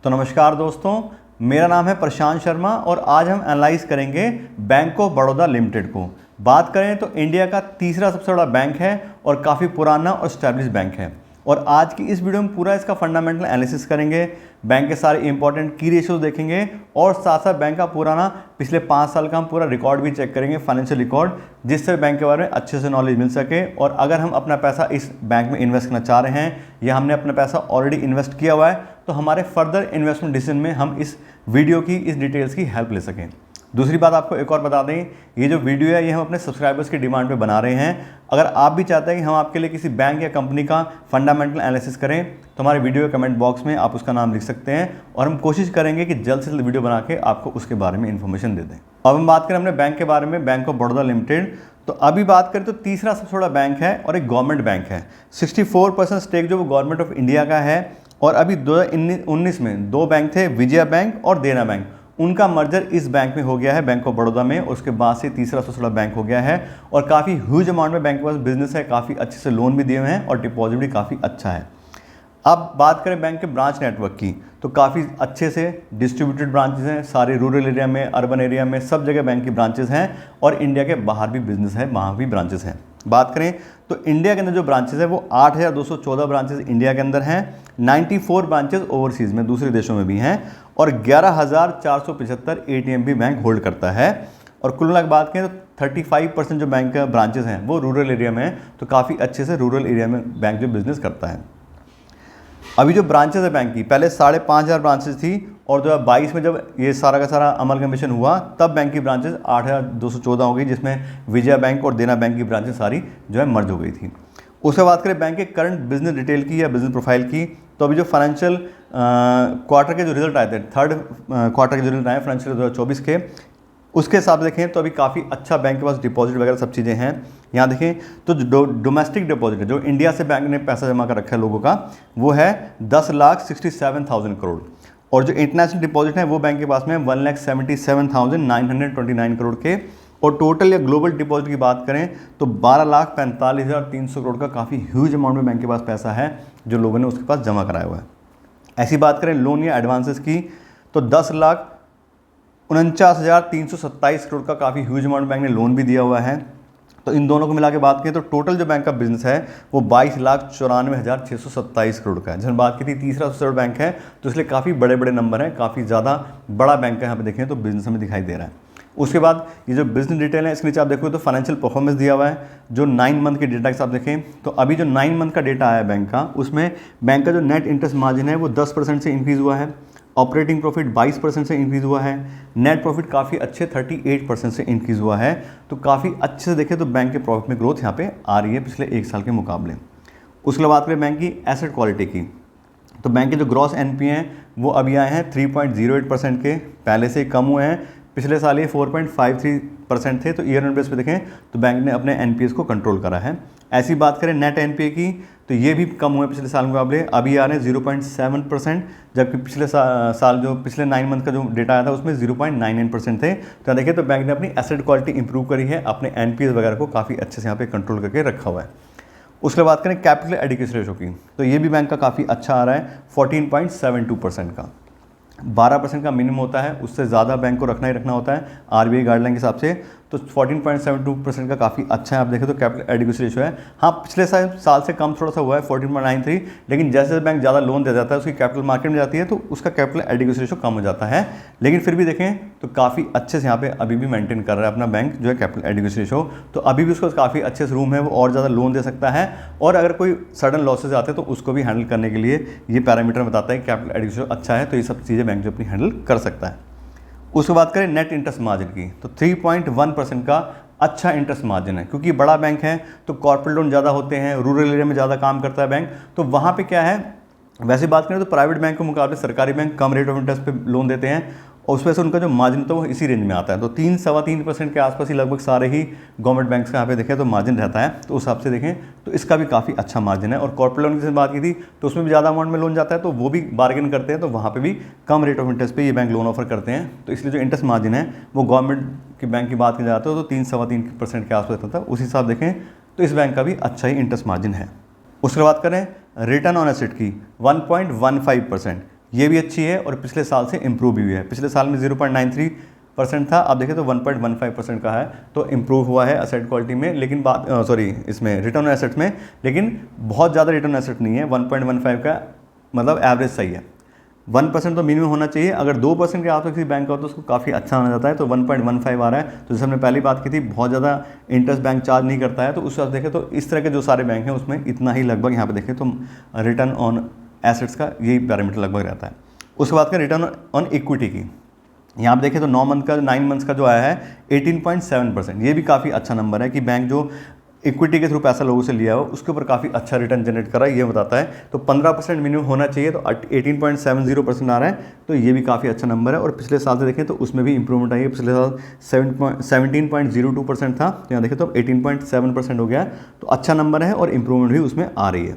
तो नमस्कार दोस्तों, मेरा नाम है प्रशांत शर्मा और आज हम एनालाइज करेंगे बैंक ऑफ बड़ौदा लिमिटेड को। बात करें तो इंडिया का तीसरा सबसे बड़ा बैंक है और काफ़ी पुराना और स्टैब्लिश बैंक है। और आज की इस वीडियो में पूरा इसका फंडामेंटल एनालिसिस करेंगे, बैंक के सारे इंपॉर्टेंट की रेशियोज देखेंगे और साथ साथ बैंक का पुराना पिछले 5 साल का हम पूरा रिकॉर्ड भी चेक करेंगे, फाइनेंशियल रिकॉर्ड, जिससे बैंक के बारे में अच्छे से नॉलेज मिल सके। और अगर हम अपना पैसा इस बैंक में इन्वेस्ट करना चाह रहे हैं या हमने अपना पैसा ऑलरेडी इन्वेस्ट किया हुआ है तो हमारे फर्दर इन्वेस्टमेंट डिसीजन में हम इस वीडियो की इस डिटेल्स की हेल्प ले सकें। दूसरी बात आपको एक और बता दें, ये जो वीडियो है ये हम अपने सब्सक्राइबर्स की डिमांड पे बना रहे हैं। अगर आप भी चाहते हैं कि हम आपके लिए किसी बैंक या कंपनी का फंडामेंटल एनालिसिस करें तो हमारे वीडियो के कमेंट बॉक्स में आप उसका नाम लिख सकते हैं और हम कोशिश करेंगे कि जल्द से जल्द वीडियो बना के आपको उसके बारे में इन्फॉर्मेशन दे दें। अब हम बात करें अपने बैंक के बारे में, बैंक ऑफ बड़ौदा लिमिटेड। तो अभी बात करें तो तीसरा सबसे बड़ा बैंक है और एक गवर्नमेंट बैंक है। 64% स्टेक जो वो गवर्नमेंट ऑफ इंडिया का है। और अभी 2019 में 2 बैंक थे, विजया बैंक और देना बैंक, उनका मर्जर इस बैंक में हो गया है, बैंक ऑफ बड़ौदा में। और उसके बाद से तीसरा सबसे बड़ा बैंक हो गया है और काफ़ी ह्यूज अमाउंट में बैंक के पास बिजनेस है, काफ़ी अच्छे से लोन भी दिए हुए हैं और डिपॉजिट भी काफ़ी अच्छा है। अब बात करें बैंक के ब्रांच नेटवर्क की तो काफ़ी अच्छे से डिस्ट्रीब्यूटेड ब्रांचेस हैं, सारे रूरल एरिया में, अर्बन एरिया में, सब जगह बैंक की ब्रांचेस हैं और इंडिया के बाहर भी बिजनेस है, वहाँ भी ब्रांचेस हैं। बात करें तो इंडिया के अंदर जो ब्रांचेस है वो 8,214 ब्रांचेस इंडिया के अंदर हैं, 94 ब्रांचेस ओवरसीज़ में दूसरे देशों में भी हैं और 11,475 ATM भी बैंक होल्ड करता है। और कुल मिला के बात करें तो 35% जो बैंक का ब्रांचेस हैं वो रूरल एरिया में हैं, तो काफ़ी अच्छे से रूरल एरिया में बैंक जो बिजनेस करता है। अभी जो ब्रांचेस है बैंक की, पहले 5,500 ब्रांचेस थी और 2022 में जब ये सारा का सारा अमलगमेशन हुआ तब बैंक की ब्रांचेस 8,214 हो गई, जिसमें विजया बैंक और देना बैंक की ब्रांचेस सारी जो है मर्ज हो गई थी। उसके बात करें बैंक के करंट बिजनेस डिटेल की या बिजनेस प्रोफाइल की, तो अभी जो फाइनेंशियल क्वार्टर के जो रिजल्ट आए थे, थर्ड क्वार्टर के जो रिजल्ट आए फाइनेंशियल 2024 के, उसके हिसाब से देखें तो अभी काफ़ी अच्छा बैंक के पास डिपॉजिट वगैरह सब चीज़ें हैं। यहाँ देखें तो जो डोमेस्टिक डिपॉजिट है, जो इंडिया से बैंक ने पैसा जमा कर रखा है लोगों का, वो है 10,67,000 करोड़। और जो इंटरनेशनल डिपॉजिट है वो बैंक के पास में 1,77,929 करोड़ के। और टोटल या ग्लोबल डिपॉजिट की बात करें तो 12,45,300 करोड़ का काफ़ी ह्यूज अमाउंट में बैंक के पास पैसा है जो लोगों ने उसके पास जमा कराया हुआ है। ऐसी बात करें लोन या एडवांसेस की तो 10,49,327 करोड़ का काफ़ी ह्यूज अमाउंट बैंक ने लोन भी दिया हुआ है। तो इन दोनों को मिला के बात करें तो टोटल जो बैंक का बिजनेस है वो 22,94,627 करोड़ का है। जब हम बात की थी तीसरा सबसे बड़ा बैंक है तो इसलिए काफ़ी बड़े बड़े नंबर हैं, काफ़ी ज़्यादा बड़ा बैंक है। यहाँ पे देखें तो बिजनेस हमें दिखाई दे रहा है। उसके बाद ये जो बिजनेस डिटेल है इसके नीचे आप देखो तो फाइनेंशियल परफॉर्मेंस दिया हुआ है, जो 9 मंथ के डेटा के आप देखें तो अभी जो 9 मंथ का डेटा आया बैंक का, उसमें बैंक का जो नेट इंटरेस्ट मार्जिन है वो 10% से इंक्रीज़ हुआ है, ऑपरेटिंग प्रॉफिट 22% से इंक्रीज़ हुआ है, नेट प्रॉफिट काफ़ी अच्छे 38% से इंक्रीज़ हुआ है। तो काफ़ी अच्छे से देखें तो बैंक के प्रॉफिट में ग्रोथ यहाँ पे आ रही है पिछले 1 साल के मुकाबले। उसके बाद बात करें बैंक की एसेट क्वालिटी की, तो बैंक के जो ग्रॉस NPA हैं वो अभी आए हैं 3.08% के, पहले से कम हुए हैं। पिछले साल ये 4.53% थे। तो ईयर एंड बेस पे देखें तो बैंक ने अपने NPAs को कंट्रोल करा है। ऐसी बात करें नेट NPA की तो ये भी कम हुए पिछले साल के मुकाबले, अभी आ रहे हैं 0.7%, जबकि पिछले साल जो पिछले 9 मंथ का जो डेटा आया था उसमें 0.99% थे। तो देखिए तो बैंक ने अपनी एसेट क्वालिटी इंप्रूव करी है, अपने NPAs वगैरह को काफ़ी अच्छे से यहाँ पे कंट्रोल करके रखा हुआ है। उसके बाद करें कैपिटल एडिक्वेसी रेशो की तो ये भी बैंक का काफ़ी अच्छा आ रहा है, 14.72% का। 12% का मिनिमम होता है, उससे ज़्यादा बैंक को रखना ही रखना होता है RBI गाइडलाइन के हिसाब से। तो 14.72% का काफ़ी अच्छा है। आप देखें तो कैपिटल एडिक्वेसी रेशो है, हाँ पिछले साल से कम थोड़ा सा हुआ है 14.93, लेकिन जैसे जैसे बैंक ज़्यादा लोन दे जाता है उसकी कैपिटल मार्केट में जाती है तो उसका कैपिटल एडिक्वेसी रेशो कम हो जाता है। लेकिन फिर भी देखें तो काफ़ी अच्छे से यहाँ पे अभी भी मेंटेन कर रहा है अपना बैंक जो है कैपिटल एडिक्वेसी रेशो। तो अभी भी उसको काफ़ी अच्छे से रूम है, वो और ज़्यादा लोन दे सकता है और अगर कोई सडन लॉसेज आते हैं तो उसको भी हैंडल करने के लिए ये पैरामीटर बताता है कि कैपिटल एडिक्वेसी रेशो अच्छा है, तो ये सब चीज़ें बैंक जो अपनी हैंडल कर सकता है। उसके बाद करें नेट इंटरेस्ट मार्जिन की तो 3.1% का अच्छा इंटरेस्ट मार्जिन है, क्योंकि बड़ा बैंक है तो कॉर्पोरेट लोन ज़्यादा होते हैं, रूरल एरिया में ज़्यादा काम करता है बैंक, तो वहाँ पे क्या है, वैसे बात करें तो प्राइवेट बैंक के मुकाबले सरकारी bank come rate of interest पे लोन देते हैं और उस वजह से उनका जो मार्जिन होता है वो इसी रेंज में आता है। तो 3-3.25% के आसपास ही लगभग सारे ही गवर्नमेंट बैंक्स का यहाँ पे देखें तो मार्जिन रहता है। तो उस हिसाब से देखें तो इसका भी काफ़ी अच्छा मार्जिन है। और कॉर्पोरेट लोन की बात की थी तो उसमें भी ज़्यादा अमाउंट में लोन जाता है तो वो भी बार्गेन करते हैं, तो वहाँ पर भी कम रेट ऑफ इंटरेस्ट पे ये बैंक लोन ऑफर करते हैं। तो इसलिए जो इंटरेस्ट मार्जिन है वो गवर्नमेंट के बैंक की बात की जाती है तो 3-3.25% के आसपास रहता था। उस हिसाब देखें तो इस बैंक का भी अच्छा ही इंटरेस्ट मार्जिन है। उसके बाद करें रिटर्न ऑन एसेट की 1.15%, ये भी अच्छी है और पिछले साल से इम्प्रूव भी हुई है। पिछले साल में 0.93% था, अब देखें तो 1.15% का है, तो इम्प्रूव हुआ है एसेट क्वालिटी में। लेकिन बात इसमें रिटर्न ऑन एसेट्स में, लेकिन बहुत ज़्यादा रिटर्न एसेट नहीं है। 1.15 का मतलब एवरेज सही है। 1% तो मिनिमम होना चाहिए। अगर 2% के आसपास किसी बैंक का हो तो उसको काफ़ी अच्छा माना जाता है। तो 1.15 आ रहा है, तो जैसे हमने पहली बात की थी, बहुत ज़्यादा इंटरेस्ट बैंक चार्ज नहीं करता है। तो उस वक्त देखें तो इस तरह के जो सारे बैंक हैं उसमें इतना ही लगभग यहाँ पे देखें तो रिटर्न ऑन एसेट्स का यही पैरामीटर लगभग रहता है। उसके बाद का रिटर्न ऑन इक्विटी की यहाँ पे देखें तो 9 मंथ्स का जो आया है 18.7%, ये भी काफ़ी अच्छा नंबर है कि बैंक जो इक्विटी के थ्रू पैसा लोगों से लिया हो उसके ऊपर काफ़ी अच्छा रिटर्न जनरेट कर रहा है, ये बताता है। तो 15% मिनिमम होना चाहिए, तो 18.70% आ रहा है, तो ये भी काफ़ी अच्छा नंबर है। और पिछले साल से देखें तो उसमें भी इंप्रूवमेंट आई है। पिछले साल 17.02% था, तो यहाँ देखें तो 18.7% हो गया, तो अच्छा नंबर है और इंप्रूवमेंट भी उसमें आ रही है।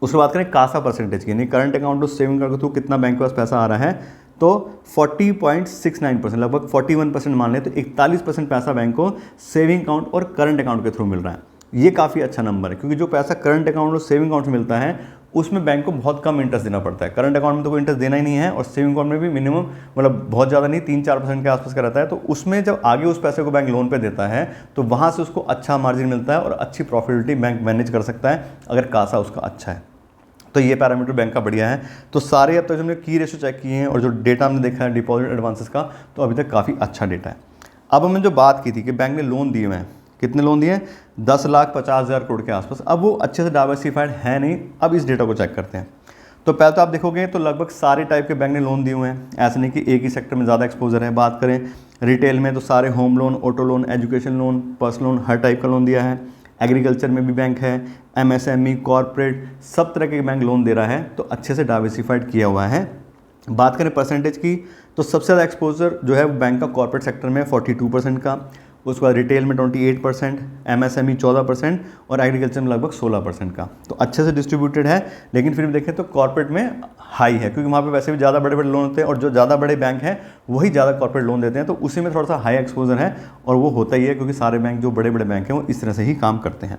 उसके बाद करें कासा परसेंटेज की, यानी करंट अकाउंट और सेविंग अकाउंट के थ्रू कितना बैंक के पास पैसा आ रहा है, तो 40.69%, लगभग 41% मान लें तो 41% पैसा बैंक को सेविंग अकाउंट और करंट अकाउंट के थ्रू मिल रहा है। ये काफ़ी अच्छा नंबर है, क्योंकि जो पैसा करंट अकाउंट और सेविंग अकाउंट से मिलता है उसमें बैंक को बहुत कम इंटरेस्ट देना पड़ता है। करंट अकाउंट में तो कोई इंटरेस्ट देना ही नहीं है, और सेविंग अकाउंट में भी मिनिमम मतलब बहुत ज़्यादा नहीं, 3-4% के आसपास का रहता है। तो उसमें जब आगे उस पैसे को बैंक लोन पे देता है तो वहाँ से उसको अच्छा मार्जिन मिलता है और अच्छी प्रॉफिटेबिलिटी बैंक मैनेज कर सकता है अगर कासा उसका अच्छा है। तो ये पैरामीटर बैंक का बढ़िया है। तो सारे अब तक हमने की रेशियो चेक किए हैं और जो डेटा हमने देखा है डिपॉजिट एडवांसेस का, तो अभी तक काफ़ी अच्छा डेटा है। अब हमने जो बात की थी कि बैंक ने लोन दिए हुए हैं, कितने लोन दिए हैं, 10,50,000 करोड़ के आसपास। अब वो अच्छे से डाइवर्सिफाइड है नहीं। अब इस डेटा को चेक करते हैं। तो पहले तो आप देखोगे तो लगभग सारे टाइप के बैंक ने लोन दिए हुए हैं, ऐसा नहीं कि एक ही सेक्टर में ज़्यादा एक्सपोजर है। बात करें रिटेल में तो सारे home loan, auto loan, education loan, personal loan, हर टाइप का लोन दिया है। एग्रीकल्चर में भी बैंक है, एमएसएमई, कॉर्पोरेट, सब तरह के बैंक लोन दे रहा है, तो अच्छे से डाइवर्सिफाइड किया हुआ है। बात करें परसेंटेज की, तो सबसे ज़्यादा एक्सपोजर जो है बैंक का कॉर्पोरेट सेक्टर में 42% का, उसके बाद रिटेल में 28%, एमएसएमई 14% और एग्रीकल्चर में लगभग 16% का। तो अच्छे से डिस्ट्रीब्यूटेड है। लेकिन फिर भी देखें तो कॉर्पोरेट में हाई है, क्योंकि वहाँ पे वैसे भी ज़्यादा बड़े बड़े लोन होते हैं और जो ज़्यादा बड़े बैंक हैं वही ज़्यादा कॉर्पोरेट लोन देते हैं, तो उसी में थोड़ा सा हाई एक्सपोजर है। और वो होता ही है, क्योंकि सारे बैंक जो बड़े बड़े बैंक हैं वो इस तरह से ही काम करते हैं।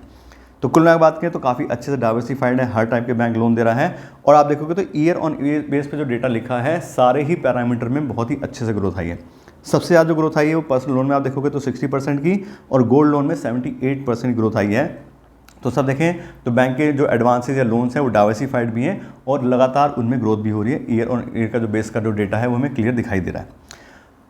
तो कुल मिलाकर बात करें तो काफ़ी अच्छे से डाइवर्सिफाइड है, हर टाइप के बैंक लोन दे रहा है। और आप देखोगे तो ईयर ऑन ईयर बेस पे जो डेटा लिखा है, सारे ही पैरामीटर में बहुत ही अच्छे से ग्रोथ आई है। सबसे ज़्यादा जो ग्रोथ आई है वो पर्सनल लोन में आप देखोगे तो 60% की, और गोल्ड लोन में 78% ग्रोथ आई है। तो सब देखें तो बैंक के जो एडवांसेज या लोन्स हैं वो डाइवर्सिफाइड भी हैं और लगातार उनमें ग्रोथ भी हो रही है। ईयर ऑन ईयर का जो बेस का जो डेटा है वो हमें क्लियर दिखाई दे रहा है।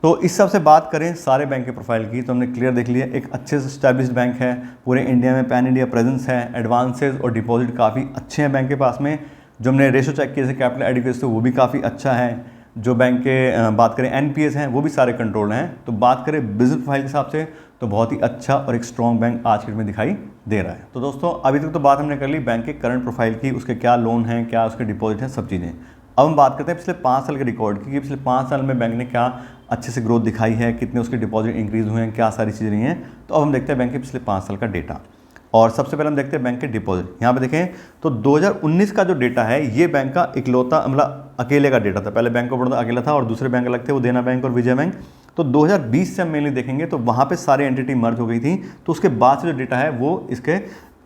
तो इस हिसाब से बात करें सारे बैंक के प्रोफाइल की, तो हमने क्लियर देख लिया, एक अच्छे से स्टैब्लिश्ड बैंक है, पूरे इंडिया में पैन इंडिया प्रेजेंस है, एडवांसेज और डिपॉजिट काफ़ी अच्छे हैं बैंक के पास में। जो हमने रेशो चेक किए जैसे कैपिटल एडिक्वेसी वो भी काफ़ी अच्छा है। जो बैंक के बात करें एनपीएस हैं वो भी सारे कंट्रोल हैं। तो बात करें बिजनेस प्रोफाइल के हिसाब से तो बहुत ही अच्छा और एक स्ट्रॉन्ग बैंक आज के डेट में दिखाई दे रहा है। तो दोस्तों अभी तक तो बात हमने कर ली बैंक के करंट प्रोफाइल की, उसके क्या लोन हैं, क्या उसके डिपॉजिट हैं, सब चीज़ें। अब हम बात करते हैं पिछले 5 साल के रिकॉर्ड की, कि पिछले 5 साल में बैंक ने क्या अच्छे से ग्रोथ दिखाई है, कितने उसके डिपॉजिट इंक्रीज हुए हैं, क्या सारी चीज़ें रही हैं। तो अब हम देखते हैं बैंक के पिछले 5 साल का डेटा। और सबसे पहले हम देखते हैं बैंक के डिपॉजिट। यहाँ पे देखें तो 2019 का जो डेटा है ये बैंक का इकलौता मतलब अकेले का डेटा था। पहले बैंक ऑफ बड़ौदा अकेला था और दूसरे बैंक अलग थे, वो देना बैंक और विजय बैंक। तो 2020 से हम मेनली देखेंगे तो वहाँ पे सारी एंटिटी मर्ज हो गई थी। तो उसके बाद से जो डेटा है वो इसके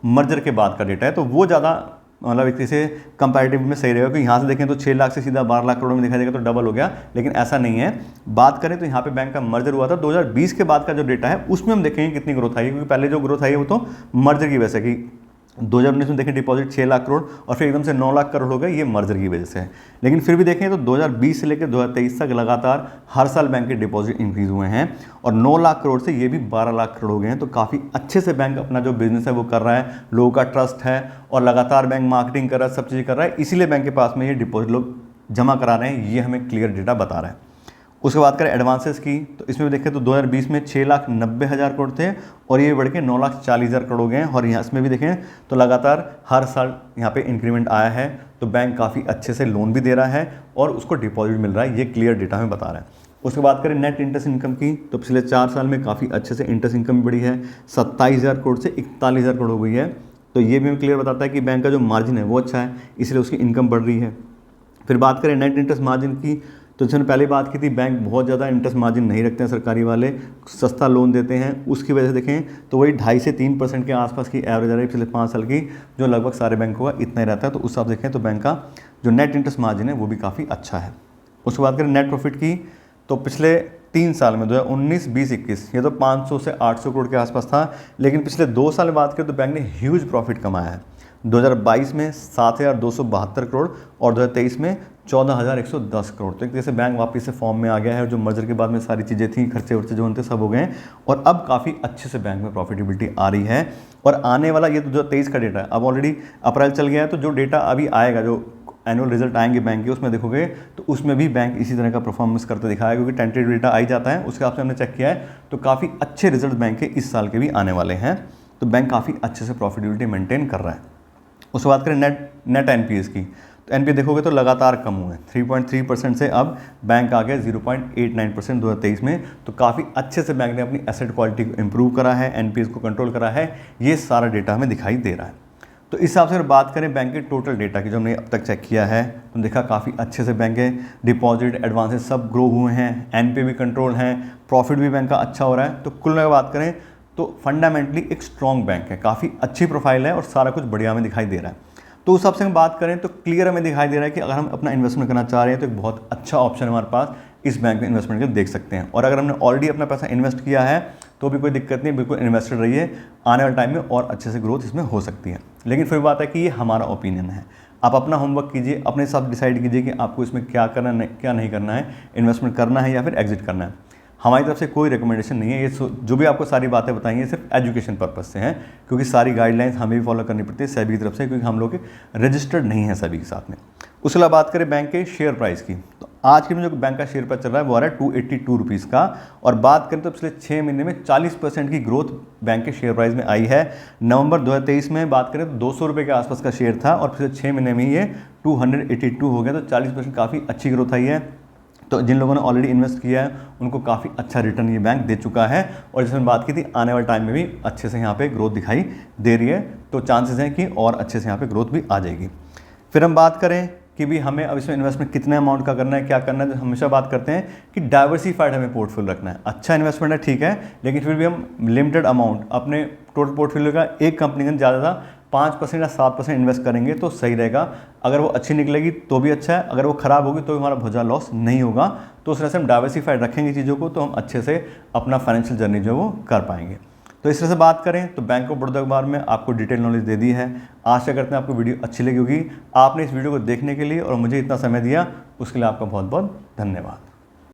मर्जर के बाद का डेटा है। तो वो ज़्यादा मतलब एक से कंपैरेटिव में सही रहेगा, क्योंकि यहाँ से देखें तो 6 लाख से सीधा 12 लाख करोड़ में दिखाई देगा तो डबल हो गया, लेकिन ऐसा नहीं है। बात करें तो यहाँ पे बैंक का मर्जर हुआ था 2020 के बाद का जो डेटा है उसमें हम देखेंगे कितनी ग्रोथ आई है, क्योंकि पहले जो ग्रोथ आई है वो तो मर्जर की वजह से कि 2019 में देखें डिपॉजिट 6 लाख करोड़ और फिर एकदम से 9 लाख करोड़ हो गए, ये मर्जर की वजह से है। लेकिन फिर भी देखें तो 2020 से लेकर 2023 तक लगातार हर साल बैंक के डिपॉजिट इंक्रीज हुए हैं और 9 लाख करोड़ से ये भी 12 लाख करोड़ हो गए हैं। तो काफ़ी अच्छे से बैंक अपना जो बिजनेस है वो कर रहा है, लोगों का ट्रस्ट है और लगातार बैंक मार्केटिंग कर रहा है, सब चीज़ कर रहा है, इसीलिए बैंक के पास में ये डिपॉजिट लोग जमा करा रहे हैं, ये हमें क्लियर डेटा बता रहा है। उसके बाद करें एडवांसेस की, तो इसमें भी देखें तो 2020 में 6,90,000 करोड़ थे और ये बढ़ के 9,40,000 करोड़ हो गए हैं। और यहाँ इसमें भी देखें तो लगातार हर साल यहाँ पे इंक्रीमेंट आया है। तो बैंक काफ़ी अच्छे से लोन भी दे रहा है और उसको डिपॉजिट मिल रहा है, ये क्लियर डेटा हमें बता रहा है। उसके बाद करें नेट इंटरेस्ट इनकम की, तो पिछले 4 साल में काफ़ी अच्छे से इंटरेस्ट इनकम भी बढ़ी है, 27,000 करोड़ से 41,000 करोड़ हो गई है। तो ये भी हमें क्लियर बताता है कि बैंक का जो मार्जिन है वो अच्छा है, इसलिए उसकी इनकम बढ़ रही है। फिर बात करें नेट इंटरेस्ट मार्जिन की, तो जैसे मैंने पहले बात की थी, बैंक बहुत ज़्यादा इंटरेस्ट मार्जिन नहीं रखते हैं सरकारी वाले, सस्ता लोन देते हैं। उसकी वजह से देखें तो वही 2.5 से 3% के आसपास की एवरेज आ रही है पिछले 5 साल की, जो लगभग सारे बैंकों का इतना ही रहता है। तो उस हिसाब से देखें तो बैंक का जो नेट इंटरेस्ट मार्जिन है वो भी काफ़ी अच्छा है। उसके बाद करें नेट प्रॉफिट की, तो पिछले 3 साल में 2019, 20, 21 ये तो 500 से 800 करोड़ के आसपास था, लेकिन पिछले 2 साल में बात करें तो बैंक ने ह्यूज प्रॉफिट कमाया है। 2022 में 7,272 करोड़ और 2023 में 14,110 करोड़। तो एक तरह से बैंक वापस से फॉर्म में आ गया है। जो मर्जर के बाद में सारी चीज़ें थी, खर्चे वर्चे जो होते सब हो गए हैं और अब काफ़ी अच्छे से बैंक में प्रॉफिटेबिलिटी आ रही है। और आने वाला ये तो जो 23 का डेटा है, अब ऑलरेडी अप्रैल चल गया है, तो जो डेटा अभी आएगा, जो एनुअल रिजल्ट आएंगे बैंक के, उसमें देखोगे तो उसमें भी बैंक इसी तरह का परफॉर्मेंस करते दिखाया, क्योंकि टेंटेटिव डेटा आ ही जाता है। उसके हिसाब से हमने चेक किया है तो काफ़ी अच्छे रिजल्ट बैंक के इस साल के भी आने वाले हैं। तो बैंक काफ़ी अच्छे से प्रॉफिटेबिलिटी मेंटेन कर रहा है। उसके बाद करें नेट एनपीएस की, तो एनपीए देखोगे तो लगातार कम हुए, 3.3% से अब बैंक आ गया 0.89% 2023 में। तो काफ़ी अच्छे से बैंक ने अपनी एसेट क्वालिटी को इंप्रूव करा है, एनपीएस को कंट्रोल करा है। ये सारा डेटा हमें दिखाई दे रहा है। तो इस हिसाब से अगर बात करें बैंक के टोटल डेटा की, जो हमने अब तक चेक किया है, तो देखा काफ़ी अच्छे से बैंक के डिपॉजिट, एडवांसेस सब ग्रो हुए हैं, एनपीए भी कंट्रोल हैं, प्रॉफिट भी बैंक का अच्छा हो रहा है। तो कुल मिलाकर बात करें तो फंडामेंटली एक स्ट्रॉन्ग बैंक है, काफ़ी अच्छी प्रोफाइल है और सारा कुछ बढ़िया हमें दिखाई दे रहा है। तो उस हिसाब से हम बात करें तो क्लियर हमें दिखाई दे रहा है कि अगर हम अपना इन्वेस्टमेंट करना चाह रहे हैं तो एक बहुत अच्छा ऑप्शन हमारे पास इस बैंक में इन्वेस्टमेंट के देख सकते हैं। और अगर हमने ऑलरेडी अपना पैसा इन्वेस्ट किया है तो भी कोई दिक्कत नहीं, बिल्कुल इन्वेस्टेड रहिए, आने वाले टाइम में और अच्छे से ग्रोथ इसमें हो सकती है। लेकिन फिर बात है कि ये हमारा ओपिनियन है, आप अपना होमवर्क कीजिए, अपने साथ डिसाइड कीजिए कि आपको इसमें क्या करना है, क्या नहीं करना है, इन्वेस्टमेंट करना है या फिर एग्जिट करना है। हमारी तरफ से कोई रिकमेंडेशन नहीं है, ये जो भी आपको सारी बातें बताई हैं सिर्फ एजुकेशन पर्पस से हैं, क्योंकि सारी गाइडलाइंस हमें भी फॉलो करनी पड़ती है सेबी की तरफ से, क्योंकि हम लोग रजिस्टर्ड नहीं है सेबी के साथ में। उसके अलावा बात करें बैंक के शेयर प्राइस की, तो आज के में जो बैंक का शेयर प्राइस चल रहा है वो आ रहा है 282 रुपीज़ का। और बात करें तो पिछले 6 महीने में 40% की ग्रोथ बैंक के शेयर प्राइस में आई है। नवंबर 2023 में बात करें तो 200 रुपये के आसपास का शेयर था और पिछले 6 महीने में ये 282 हो गया। तो 40% काफ़ी अच्छी ग्रोथ आई है। तो जिन लोगों ने ऑलरेडी इन्वेस्ट किया है उनको काफ़ी अच्छा रिटर्न ये बैंक दे चुका है। और जैसे मैंने बात की थी, आने वाले टाइम में भी अच्छे से यहाँ पे ग्रोथ दिखाई दे रही है, तो चांसेस हैं कि और अच्छे से यहाँ पे ग्रोथ भी आ जाएगी। फिर हम बात करें कि भी हमें अब इसमें इन्वेस्टमेंट कितने अमाउंट का करना है, क्या करना है, तो हमेशा बात करते हैं कि डाइवर्सिफाइड हमें पोर्टफोलियो रखना है। अच्छा इन्वेस्टमेंट है ठीक है, लेकिन फिर भी हम लिमिटेड अमाउंट अपने टोटल पोर्टफोलियो का एक कंपनी का ज़्यादा 5% या 7% इन्वेस्ट करेंगे तो सही रहेगा। अगर वो अच्छी निकलेगी तो भी अच्छा है, अगर वो ख़राब होगी तो हमारा बहुत ज़्यादा लॉस नहीं होगा। तो उस तरह से हम डाइवर्सिफाइड रखेंगे चीज़ों को, तो हम अच्छे से अपना फाइनेंशियल जर्नी जो है वो कर पाएंगे। तो इस तरह से बात करें तो बैंक ऑफ बड़ौदा के बारे में आपको डिटेल नॉलेज दे दी है। आशा करते हैं आपको वीडियो अच्छी लगी होगी। आपने इस वीडियो को देखने के लिए और मुझे इतना समय दिया उसके लिए आपका बहुत बहुत धन्यवाद।